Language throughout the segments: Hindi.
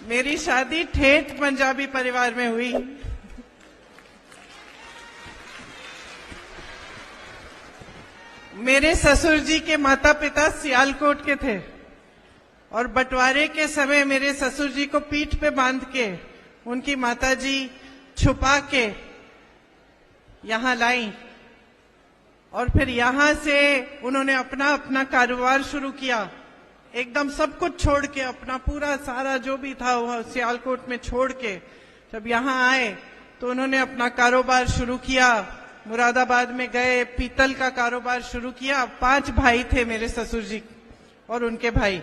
मेरी शादी ठेठ पंजाबी परिवार में हुई। मेरे ससुर जी के माता पिता सियालकोट के थे और बंटवारे के समय मेरे ससुर जी को पीठ पे बांध के उनकी माता जी छुपा के यहां लाई और फिर यहां से उन्होंने अपना अपना कारोबार शुरू किया। एकदम सब कुछ छोड़ के, अपना पूरा सारा जो भी था वह सियालकोट में छोड़ के जब यहां आए तो उन्होंने अपना कारोबार शुरू किया। मुरादाबाद में गए, पीतल का कारोबार शुरू किया। 5 भाई थे मेरे ससुर जी और उनके भाई,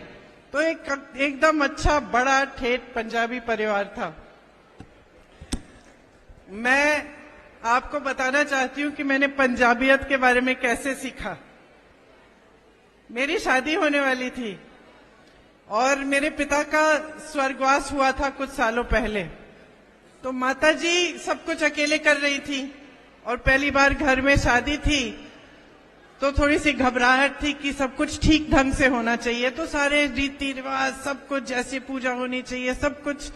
तो एकदम अच्छा बड़ा ठेठ पंजाबी परिवार था। मैं आपको बताना चाहती हूं कि मैंने पंजाबियत के बारे में कैसे सीखा। मेरी शादी होने वाली थी और मेरे पिता का स्वर्गवास हुआ था कुछ सालों पहले, तो माता जी सब कुछ अकेले कर रही थी और पहली बार घर में शादी थी तो थोड़ी सी घबराहट थी कि सब कुछ ठीक ढंग से होना चाहिए। तो सारे रीति रिवाज, सब कुछ जैसे पूजा होनी चाहिए, सब कुछ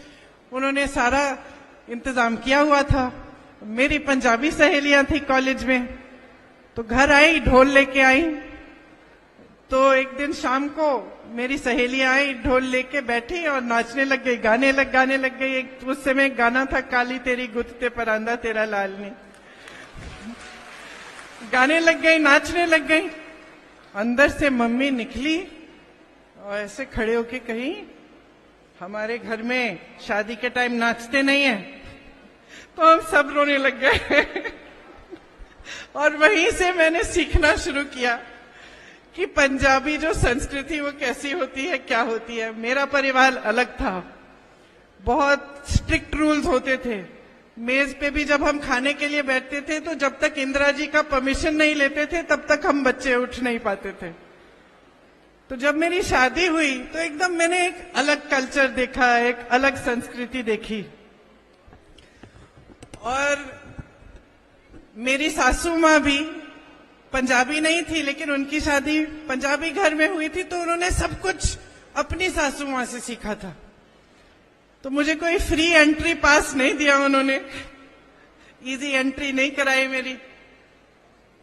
उन्होंने सारा इंतजाम किया हुआ था। मेरी पंजाबी सहेलियां थी कॉलेज में, तो घर आई, ढोल लेके आई। तो एक दिन शाम को मेरी सहेलियां आई, ढोल लेके बैठी और नाचने लग गई, गाने लग गई। उस समय गाना था काली तेरी गुत्ते परांदा तेरा लाल ने। गाने लग गई, नाचने लग गई। अंदर से मम्मी निकली और ऐसे खड़े होके कही, हमारे घर में शादी के टाइम नाचते नहीं है। तो हम सब रोने लग गए और वहीं से मैंने सीखना शुरू किया कि पंजाबी जो संस्कृति वो कैसी होती है, क्या होती है। मेरा परिवार अलग था, बहुत स्ट्रिक्ट रूल्स होते थे। मेज पे भी जब हम खाने के लिए बैठते थे तो जब तक इंदिरा जी का परमिशन नहीं लेते थे तब तक हम बच्चे उठ नहीं पाते थे। तो जब मेरी शादी हुई तो एकदम मैंने एक अलग कल्चर देखा, एक अलग संस्कृति देखी। और मेरी सासू माँ भी पंजाबी नहीं थी, लेकिन उनकी शादी पंजाबी घर में हुई थी, तो उन्होंने सब कुछ अपनी सासू माँ से सीखा था। तो मुझे कोई फ्री एंट्री पास नहीं दिया उन्होंने, इजी एंट्री नहीं कराई मेरी।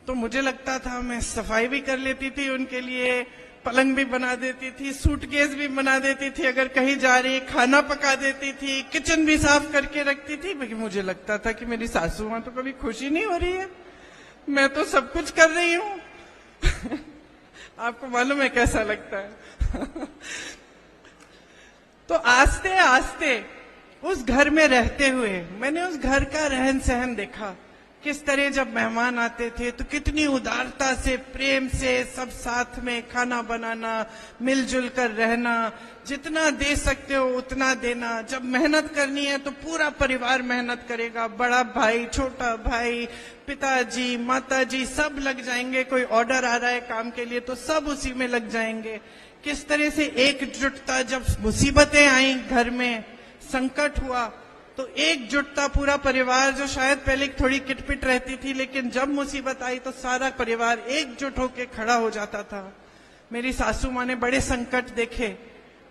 तो मुझे लगता था मैं सफाई भी कर लेती थी उनके लिए, पलंग भी बना देती थी, सूटकेस भी बना देती थी, अगर कहीं जा रही खाना पका देती थी, किचन भी साफ करके रखती थी। लेकिन मुझे लगता था कि मेरी सासू माँ तो कभी खुशी नहीं हो रही है, मैं तो सब कुछ कर रही हूं आपको मालूम है कैसा लगता है तो आस्ते आस्ते उस घर में रहते हुए मैंने उस घर का रहन सहन देखा। किस तरह जब मेहमान आते थे तो कितनी उदारता से, प्रेम से सब साथ में खाना बनाना, मिलजुल कर रहना, जितना दे सकते हो उतना देना। जब मेहनत करनी है तो पूरा परिवार मेहनत करेगा, बड़ा भाई, छोटा भाई, पिताजी, माताजी सब लग जाएंगे। कोई ऑर्डर आ रहा है काम के लिए तो सब उसी में लग जाएंगे। किस तरह से एकजुटता, जब मुसीबतें आई घर में, संकट हुआ तो एकजुटता, पूरा परिवार, जो शायद पहले थोड़ी किटपिट रहती थी लेकिन जब मुसीबत आई तो सारा परिवार एकजुट होकर खड़ा हो जाता था। मेरी सासू माँ ने बड़े संकट देखे,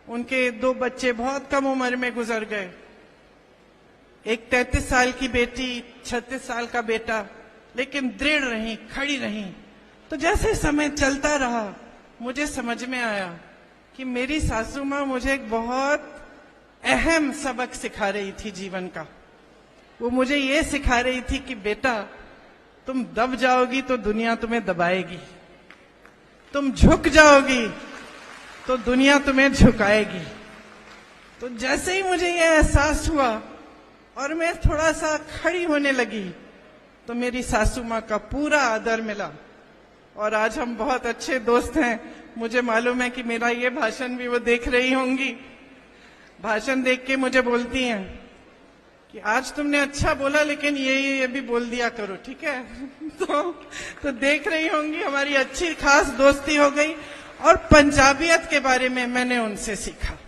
उनके 2 बच्चे बहुत कम उम्र में गुजर गए, एक 33 साल की बेटी, 36 साल का बेटा, लेकिन दृढ़ रही, खड़ी रही। तो जैसे समय चलता रहा मुझे समझ में आया कि मेरी सासू माँ मुझे एक बहुत अहम सबक सिखा रही थी जीवन का। वो मुझे ये सिखा रही थी कि बेटा, तुम दब जाओगी तो दुनिया तुम्हें दबाएगी, तुम झुक जाओगी तो दुनिया तुम्हें झुकाएगी। तो जैसे ही मुझे ये एहसास हुआ और मैं थोड़ा सा खड़ी होने लगी तो मेरी सासू माँ का पूरा आदर मिला और आज हम बहुत अच्छे दोस्त हैं। मुझे मालूम है कि मेरा ये भाषण भी वो देख रही होंगी। भाषण देख के मुझे बोलती हैं कि आज तुमने अच्छा बोला लेकिन ये भी बोल दिया करो, ठीक है तो देख रही होंगी, हमारी अच्छी खास दोस्ती हो गई और पंजाबियत के बारे में मैंने उनसे सीखा।